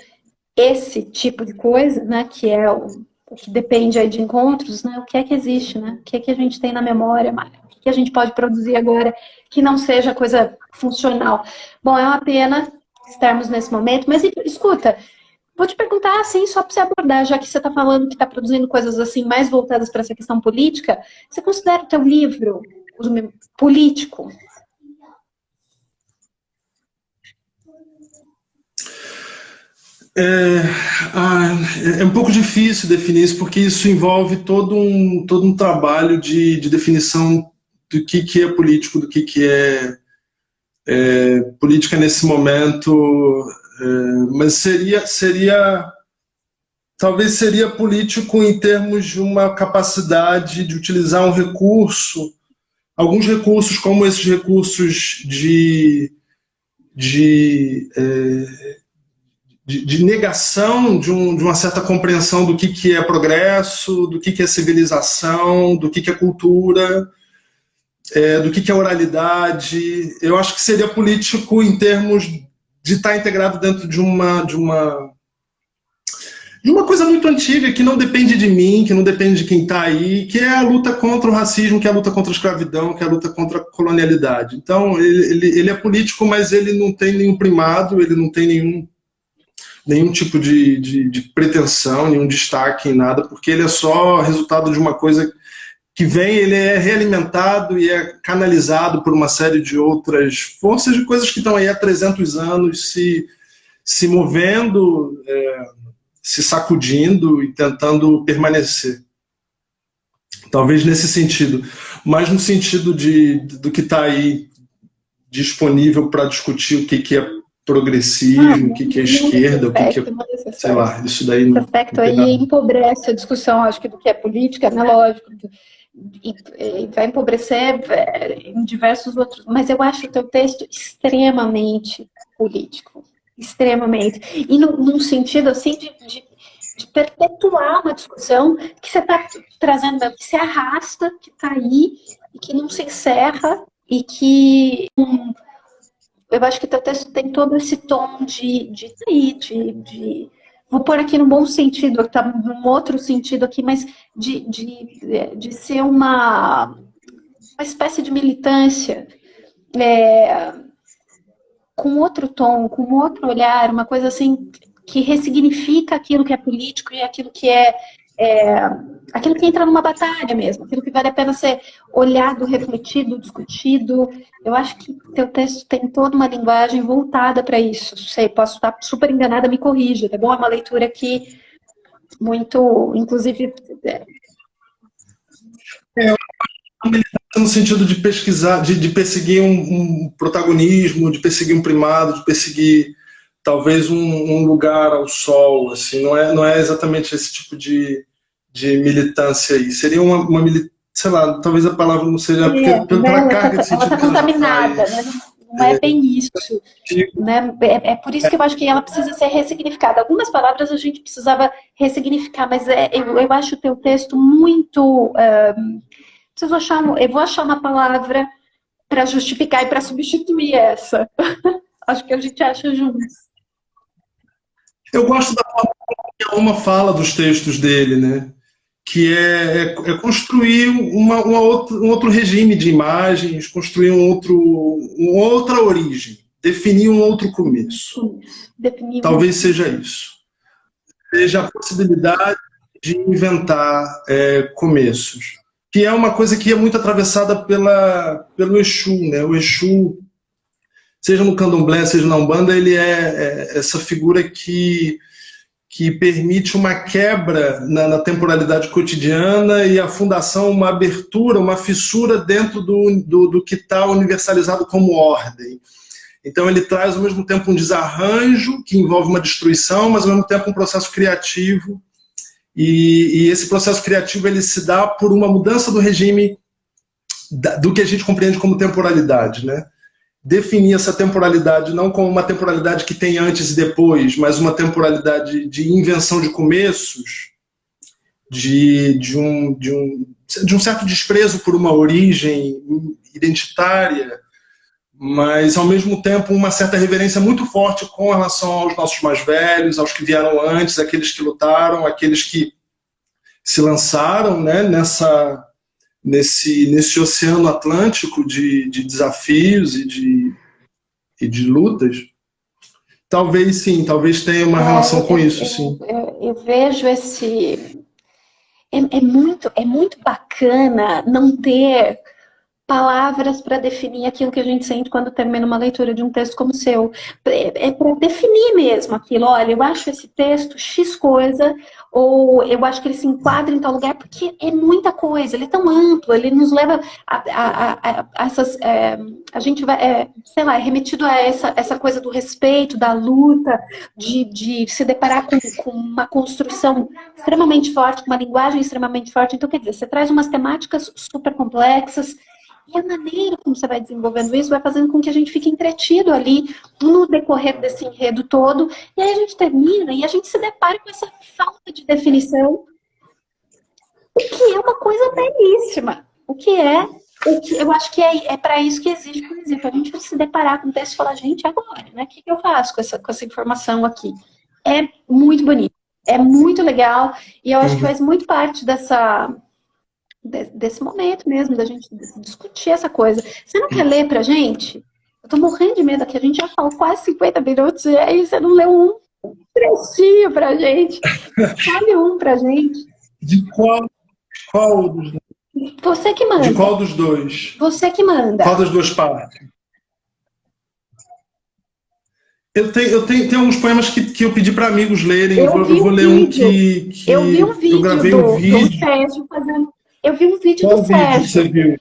esse tipo de coisa, né, que é o que depende aí de encontros, né, o que é que existe, né, o que é que a gente tem na memória, o que a gente pode produzir agora que não seja coisa funcional. Bom, é uma pena estarmos nesse momento, mas escuta, vou te perguntar assim, só para você abordar, já que você está falando que está produzindo coisas assim mais voltadas para essa questão política, você considera o teu livro político? É um pouco difícil definir isso, porque isso envolve todo um trabalho de definição do que é político, do que é política nesse momento, mas talvez seria político em termos de uma capacidade de utilizar um recurso, alguns recursos como esses recursos de negação de uma certa compreensão do que é progresso, do que é civilização, do que é cultura, do que é oralidade. Eu acho que seria político em termos de estar integrado dentro de uma coisa muito antiga, que não depende de mim, que não depende de quem está aí, que é a luta contra o racismo, que é a luta contra a escravidão, que é a luta contra a colonialidade. Então, ele é político, mas ele não tem nenhum primado, ele não tem nenhum tipo de pretensão, nenhum destaque em nada, porque ele é só resultado de uma coisa que ele é realimentado e é canalizado por uma série de outras forças, de coisas que estão aí há 300 anos se movendo, se sacudindo e tentando permanecer. Talvez nesse sentido. Mas no sentido do que está aí disponível para discutir o que é progressismo, o que é esquerda, o que é... Sei lá, isso daí esse não... aspecto aí empobrece a discussão, acho que do que é política, né, lógico, e vai empobrecer em diversos outros, mas eu acho o teu texto extremamente político, extremamente, e num sentido assim de perpetuar uma discussão que você está trazendo, que se arrasta, que está aí, e que não se encerra, e que eu acho que o teu texto tem todo esse tom vou pôr aqui no bom sentido, está num outro sentido aqui, mas de ser uma espécie de militância, com outro tom, com outro olhar, uma coisa assim que ressignifica aquilo que é político e aquilo que aquilo que entra numa batalha mesmo, aquilo que vale a pena ser olhado, refletido, discutido. Eu acho que teu texto tem toda uma linguagem voltada para isso. Sei, posso estar super enganada, me corrija, tá bom? É uma leitura que muito, inclusive... No sentido de pesquisar, de perseguir um protagonismo, de perseguir um primado, de perseguir talvez um lugar ao sol, assim, não é exatamente esse tipo de militância aí. Seria uma militância, sei lá, talvez a palavra não seja, pela carga de sentido ela está contaminada, né? Não é bem isso, né? É por isso que eu acho que ela precisa ser ressignificada. Algumas palavras a gente precisava ressignificar, mas eu acho o teu texto muito... eu vou achar uma palavra para justificar e para substituir essa. Acho que a gente acha juntos. Eu gosto da forma como a Alma fala dos textos dele, né? Que é construir um outro regime de imagens, construir uma outra origem, definir um outro começo. Talvez seja isso. Seja a possibilidade de inventar começos. Que é uma coisa que é muito atravessada pelo Exu, né? O Exu, seja no candomblé, seja na Umbanda, ele é essa figura que permite uma quebra na temporalidade cotidiana e a fundação, uma abertura, uma fissura dentro do que está universalizado como ordem. Então ele traz ao mesmo tempo um desarranjo que envolve uma destruição, mas ao mesmo tempo um processo criativo. E esse processo criativo ele se dá por uma mudança do regime do que a gente compreende como temporalidade, né? Definir essa temporalidade não como uma temporalidade que tem antes e depois, mas uma temporalidade de invenção de começos, de um certo desprezo por uma origem identitária, mas ao mesmo tempo uma certa reverência muito forte com relação aos nossos mais velhos, aos que vieram antes, aqueles que lutaram, aqueles que se lançaram, né, nesse oceano atlântico de desafios e de lutas. Talvez sim, talvez tenha uma relação com isso, sim. Eu vejo esse... É muito bacana não ter palavras para definir aquilo que a gente sente quando termina uma leitura de um texto como o seu. É para definir mesmo aquilo. Olha, eu acho esse texto X coisa, ou eu acho que ele se enquadra em tal lugar, porque é muita coisa, ele é tão amplo, ele nos leva a essas... a gente vai, sei lá, é remetido a essa coisa do respeito, da luta, de se deparar com uma construção extremamente forte, com uma linguagem extremamente forte. Então, quer dizer, você traz umas temáticas super complexas, e a maneira como você vai desenvolvendo isso vai fazendo com que a gente fique entretido ali no decorrer desse enredo todo. E aí a gente termina e a gente se depara com essa falta de definição, o que é uma coisa belíssima. O que eu acho que é para isso que existe, por exemplo, a gente se deparar com o texto e falar, gente, agora, né? O que eu faço com essa informação aqui? É muito bonito, é muito legal, e eu acho que faz muito parte desse momento mesmo, da gente discutir essa coisa. Você não quer ler pra gente? Eu tô morrendo de medo aqui, a gente já falou quase 50 minutos, e aí você não leu um trechinho pra gente. Escolhe um pra gente. De qual dos dois? Você que manda. De qual dos dois? Você que manda. Qual das duas partes? Eu tenho alguns poemas que eu pedi para amigos lerem. Eu vou ler um que eu vi um vídeo eu gravei um vídeo. do Sérgio fazendo. Eu vi um vídeo Qual do vídeo você Sérgio. viu?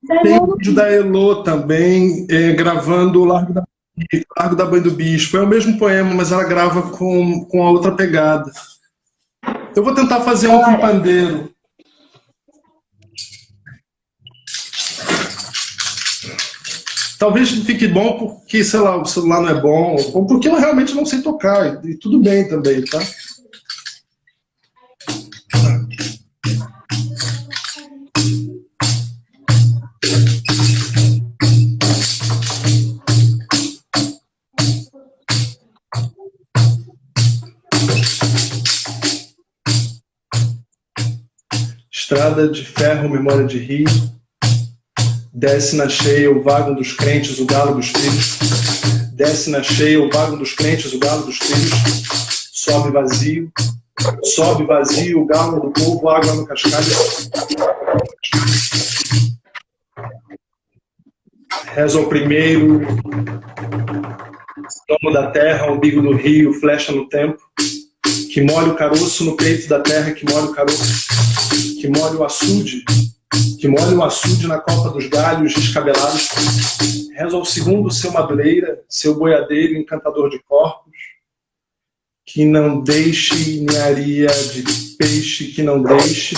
Da Tem o Elô. vídeo da Elô também, gravando o Largo da Boi do Bispo. É o mesmo poema, mas ela grava com a outra pegada. Eu vou tentar fazer um com Bora. pandeiro. Talvez não fique bom porque, sei lá, o celular não é bom, ou porque eu realmente não sei tocar, e tudo bem também, tá? Estrada de ferro, memória de rio, desce na cheia o vago dos crentes, o galo dos trilhos. Desce na cheia o vago dos crentes, o galo dos trilhos. Sobe vazio, o galo do povo, água no cascalho. Reza o primeiro, dono da terra, umbigo do rio, flecha no tempo. Que molha o caroço no peito da terra, que molha o caroço. Que molha o açude. Que molha o açude na copa dos galhos descabelados. Reza ao segundo, seu madureira, seu boiadeiro, encantador de corpos. Que não deixe ninharia de peixe, que não deixe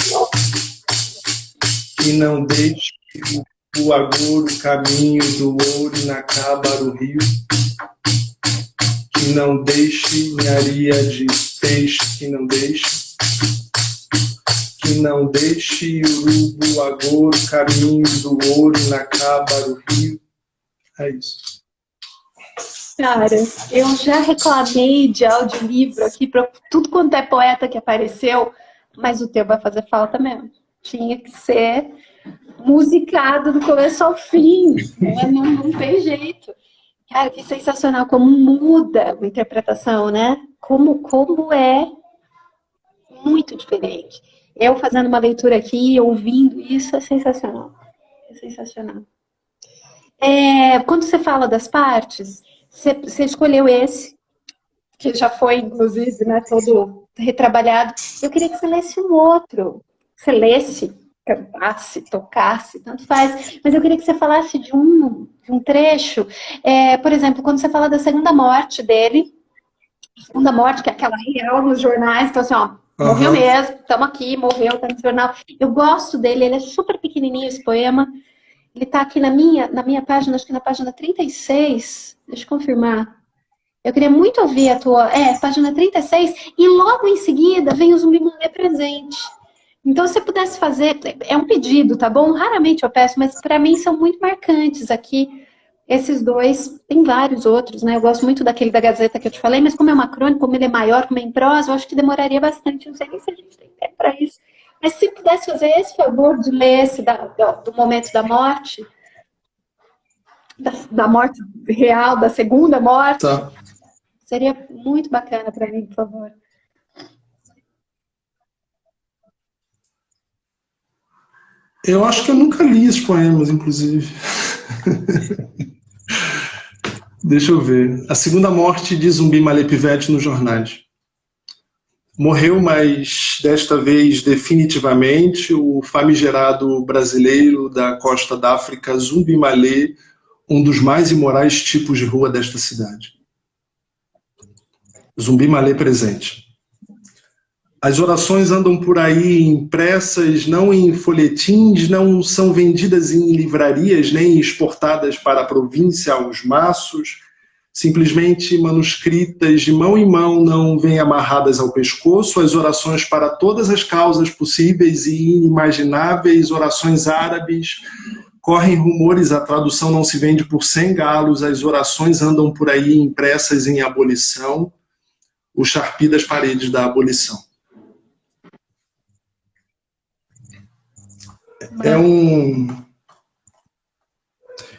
o agouro, o caminho do ouro, inacabar o rio. Que não deixe ninharia de peixe, que não deixe urubu, o agouro, o caminho do ouro, inacabar o rio. É isso. Cara, eu já reclamei de audiolivro aqui para tudo quanto é poeta que apareceu, mas o teu vai fazer falta mesmo. Tinha que ser musicado do começo ao fim, não tem jeito. Cara, que sensacional, como muda a interpretação, né? Como é muito diferente. Eu fazendo uma leitura aqui, ouvindo isso, é sensacional. É sensacional. Quando você fala das partes, você escolheu esse, que já foi, inclusive, né, todo retrabalhado. Eu queria que você lesse um outro. Que você lesse, cantasse, tocasse, tanto faz. Mas eu queria que você falasse de um trecho. Por exemplo, quando você fala da segunda morte dele, segunda morte, que é aquela real nos jornais, então assim, ó, morreu mesmo, estamos aqui, morreu, tá no jornal. Eu gosto dele, ele é super pequenininho esse poema. Ele tá aqui na minha página, acho que na página 36. Deixa eu confirmar. Eu queria muito ouvir a tua... página 36. E logo em seguida vem o Zumbi Malê Presente. Então, se você pudesse fazer... É um pedido, tá bom? Raramente eu peço, mas para mim são muito marcantes aqui. Esses dois, tem vários outros, né? Eu gosto muito daquele da Gazeta que eu te falei, mas como é uma crônica, como ele é maior, como é em prosa, eu acho que demoraria bastante. Não sei nem se a gente tem tempo para isso. Mas se pudesse fazer esse favor de ler esse do momento da morte, da morte real, da segunda morte, Tá. seria muito bacana para mim, por favor. Eu acho que eu nunca li esses poemas, inclusive. Deixa eu ver. A segunda morte de Zumbi Malê Pivete nos jornais. Morreu, mas desta vez definitivamente, o famigerado brasileiro da costa da África, Zumbi Malê, um dos mais imorais tipos de rua desta cidade. Zumbi Malê presente. As orações andam por aí impressas, não em folhetins, não são vendidas em livrarias, nem exportadas para a província aos maços, simplesmente manuscritas de mão em mão, não vêm amarradas ao pescoço, as orações para todas as causas possíveis e inimagináveis, orações árabes, correm rumores, a tradução não se vende por 100 galos, as orações andam por aí impressas em abolição, o Sharpie das paredes da abolição.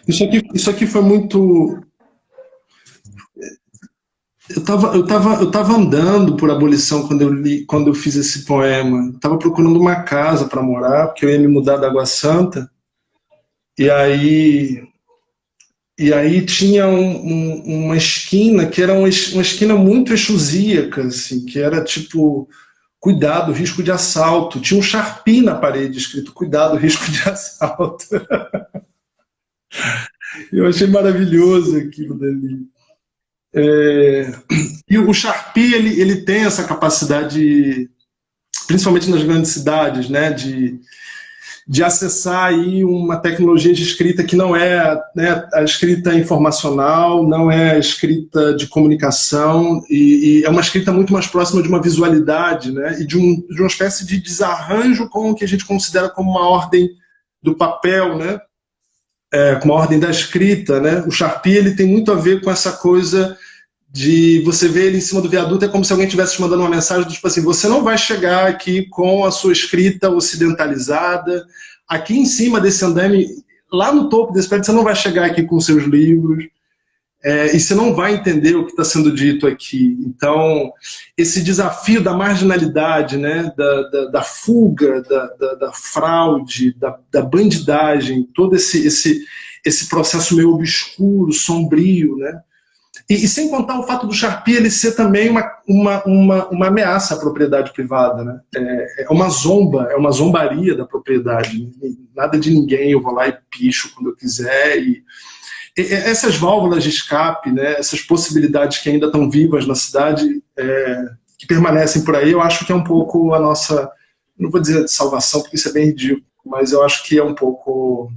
Isso aqui foi muito... Eu tava andando por abolição quando eu fiz esse poema. Eu tava procurando uma casa para morar, porque eu ia me mudar da Água Santa. E aí tinha uma esquina que era uma esquina muito exusíaca, assim, que era tipo cuidado, risco de assalto. Tinha um Sharpie na parede escrito, cuidado, risco de assalto. Eu achei maravilhoso aquilo dali. E o Sharpie, ele tem essa capacidade, principalmente nas grandes cidades, né, de acessar aí uma tecnologia de escrita que não é, né, a escrita informacional, não é a escrita de comunicação, e é uma escrita muito mais próxima de uma visualidade, né, e de uma espécie de desarranjo com o que a gente considera como uma ordem do papel, né, com uma ordem da escrita, né. O Sharpie, ele tem muito a ver com essa coisa de você ver ele em cima do viaduto, é como se alguém estivesse te mandando uma mensagem do tipo assim, você não vai chegar aqui com a sua escrita ocidentalizada, aqui em cima desse andaime, lá no topo desse prédio, você não vai chegar aqui com seus livros, e você não vai entender o que está sendo dito aqui. Então, esse desafio da marginalidade, né, da fuga, da fraude, da bandidagem, todo esse processo meio obscuro, sombrio, né? E sem contar o fato do Sharpie ele ser também uma ameaça à propriedade privada, né? É uma zomba, é uma zombaria da propriedade. Nada de ninguém, eu vou lá e picho quando eu quiser. E essas válvulas de escape, né, essas possibilidades que ainda estão vivas na cidade, que permanecem por aí, eu acho que é um pouco a nossa, não vou dizer de salvação, porque isso é bem ridículo, mas eu acho que é um pouco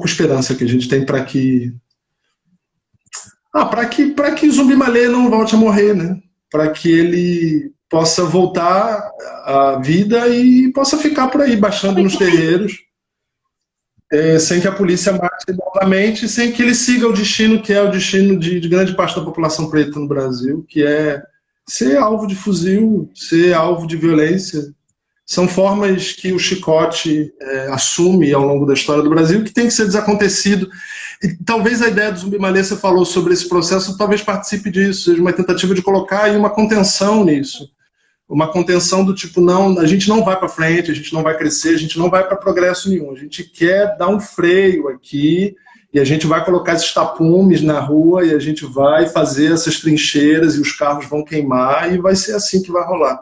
esperança que a gente tem para que para que Zumbi Malê não volte a morrer, né? Para que ele possa voltar à vida e possa ficar por aí, baixando nos terreiros, sem que a polícia mate novamente, sem que ele siga o destino que é o destino de grande parte da população preta no Brasil, que é ser alvo de fuzil, ser alvo de violência. São formas que o chicote assume ao longo da história do Brasil, que tem que ser desacontecido. E talvez a ideia do Zumbi Malê, você falou sobre esse processo, talvez participe disso, seja uma tentativa de colocar aí uma contenção nisso. Uma contenção do tipo, não, a gente não vai para frente, a gente não vai crescer, a gente não vai para progresso nenhum. A gente quer dar um freio aqui e a gente vai colocar esses tapumes na rua e a gente vai fazer essas trincheiras e os carros vão queimar e vai ser assim que vai rolar.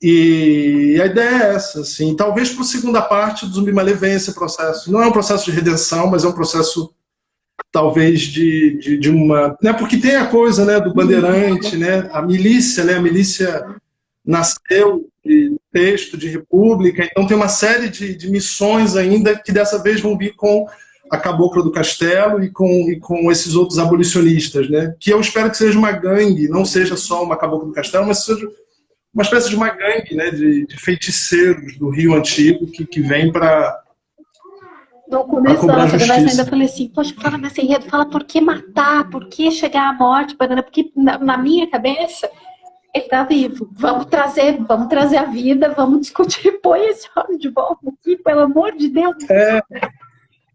E a ideia é essa, assim, talvez para a segunda parte do Zumbi Malê venha esse processo. Não é um processo de redenção, mas é um processo talvez de uma... Né, porque tem a coisa, né, do bandeirante, né, a milícia nasceu de texto, de república, então tem uma série de missões ainda que dessa vez vão vir com a Cabocla do Castelo e com esses outros abolicionistas, né, que eu espero que seja uma gangue, não seja só uma Cabocla do Castelo, mas seja uma espécie de uma gangue, né, de feiticeiros do Rio Antigo que vem para No começo cobrar da nossa conversa, justiça. ainda falei assim, poxa, fala desse enredo, fala por que matar, por que chegar à morte, porque na minha cabeça, ele tá vivo, vamos trazer a vida, vamos discutir, põe esse homem de volta aqui, pelo amor de Deus.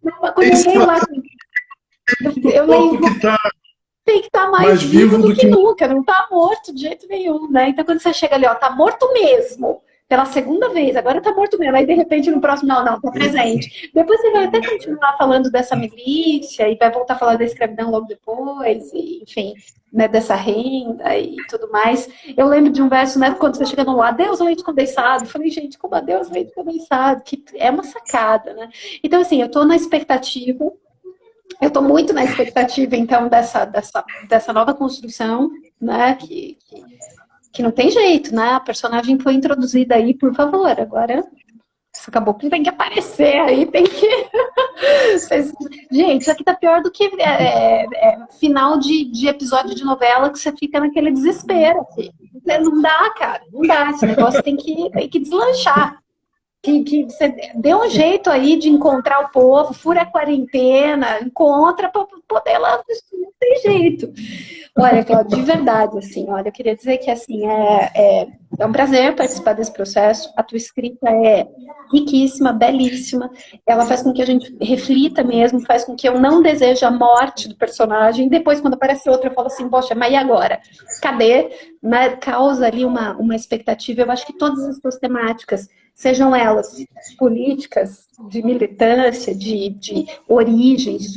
Quando eu leio lá, eu leio... que tá tem que estar mais vivo do que nunca, não tá morto de jeito nenhum, né? Então quando você chega ali, ó, tá morto mesmo, pela segunda vez, agora tá morto mesmo, aí de repente no próximo, não, tá presente. Depois você vai até continuar falando dessa milícia e vai voltar a falar da escravidão logo depois, e, enfim, né, dessa renda e tudo mais. Eu lembro de um verso, né, quando você chega no adeus ao leite condensado, eu falei, gente, como adeus ao leite condensado, que é uma sacada, né? Então assim, eu tô na expectativa. Eu estou muito na expectativa, então, dessa nova construção, né, que não tem jeito, né, a personagem foi introduzida aí, por favor, agora essa cabocla tem que aparecer aí, tem que... Gente, isso aqui tá pior do que final de episódio de novela que você fica naquele desespero, assim. Não dá, cara, não dá, esse negócio tem que deslanchar. Que você dê um jeito aí de encontrar o povo, fura a quarentena, encontra para poder lá, não tem jeito. Olha, Cláudia, de verdade, assim, olha, eu queria dizer que, assim, é um prazer participar desse processo, a tua escrita é riquíssima, belíssima, ela faz com que a gente reflita mesmo, faz com que eu não deseje a morte do personagem, depois quando aparece outro eu falo assim, poxa, mas e agora? Cadê? Né? Causa ali uma expectativa, eu acho que todas as tuas temáticas, sejam elas políticas, de militância, de origens,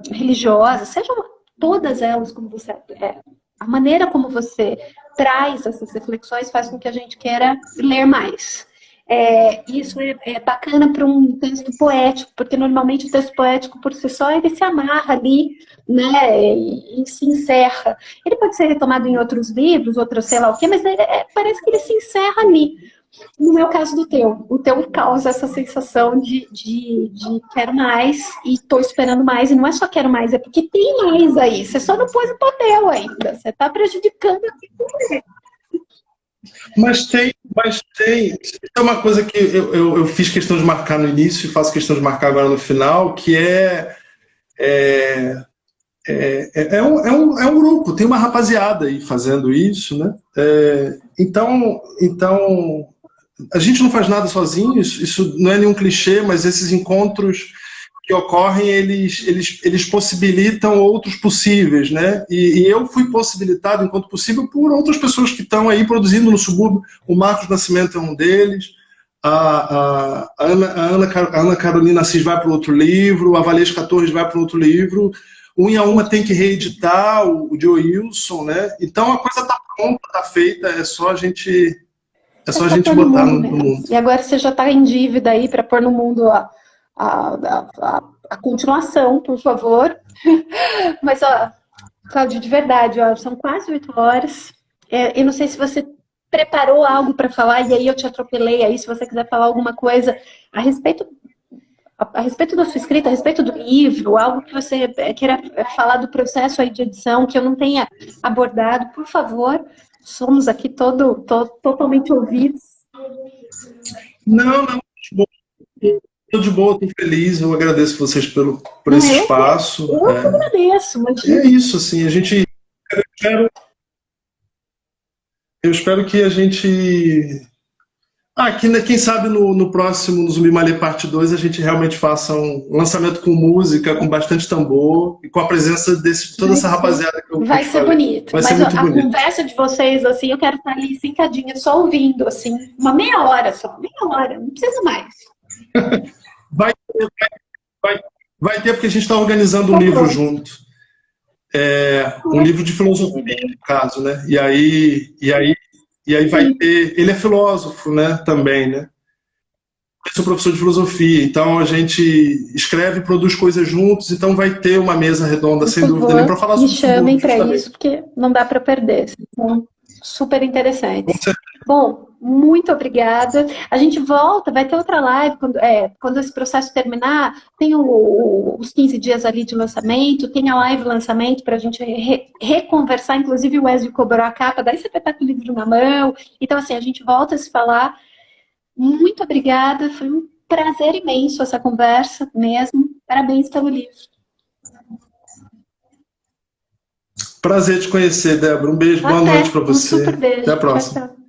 religiosas, sejam todas elas, como você a maneira como você traz essas reflexões faz com que a gente queira ler mais. Isso é bacana para um texto poético, porque normalmente o texto poético por si só ele se amarra ali, né, e se encerra. Ele pode ser retomado em outros livros, outros sei lá o quê, mas parece que ele se encerra ali. No meu caso do teu, o teu causa essa sensação de quero mais e estou esperando mais, e não é só quero mais, é porque tem mais aí, você só não pôs o papel ainda, você está prejudicando aqui também. Mas tem. É uma coisa que eu fiz questão de marcar no início e faço questão de marcar agora no final, que é um grupo, tem uma rapaziada aí fazendo isso, né? Então, a gente não faz nada sozinho, isso não é nenhum clichê, mas esses encontros que ocorrem, eles possibilitam outros possíveis, né? E eu fui possibilitado, enquanto possível, por outras pessoas que estão aí produzindo no subúrbio. O Marcos Nascimento é um deles, a Ana Carolina Assis vai para outro livro, a Valesca Torres vai para outro livro, o Inhaúma tem que reeditar, o Joe Wilson, né? Então a coisa está pronta, está feita, é só a gente botar no mundo. E agora você já está em dívida aí para pôr no mundo a continuação, por favor. Mas, Cláudio, de verdade, são quase 8 horas. Eu não sei se você preparou algo para falar, e aí eu te atropelei aí, se você quiser falar alguma coisa a respeito da sua escrita, a respeito do livro, algo que você queira falar do processo aí de edição, que eu não tenha abordado, por favor. Somos aqui totalmente ouvidos. Não, estou de boa, estou feliz, eu agradeço vocês por esse espaço. Eu agradeço. Mas... É isso, assim, eu espero que a gente... quem sabe no próximo, no Zumbi Malê Parte 2, a gente realmente faça um lançamento com música, com bastante tambor, e com a presença de toda essa rapaziada que eu Vai ser bonito. Vai ser muito bonito. Conversa de vocês, assim, eu quero estar ali sentadinha, só ouvindo, assim, uma meia hora só, não precisa mais. Vai ter, porque a gente está organizando um livro junto. Um livro de filosofia, no caso, né? E aí vai ter... Ele é filósofo, né? Também, né? Eu sou professor de filosofia, então a gente escreve e produz coisas juntos, então vai ter uma mesa redonda, sem dúvida, nem para falar sobre isso. Me chamem para isso, porque não dá para perder. Então, super interessante. Bom, muito obrigada. A gente volta, vai ter outra live, quando esse processo terminar, tem os 15 dias ali de lançamento, tem a live lançamento para a gente reconversar, inclusive o Wesley cobrou a capa, daí você vai estar com o livro na mão. Então, assim, a gente volta a se falar. Muito obrigada, foi um prazer imenso essa conversa mesmo. Parabéns pelo livro. Prazer te conhecer, Débora. Um beijo, boa noite para você. Um super beijo. Até a próxima. Tchau, tchau.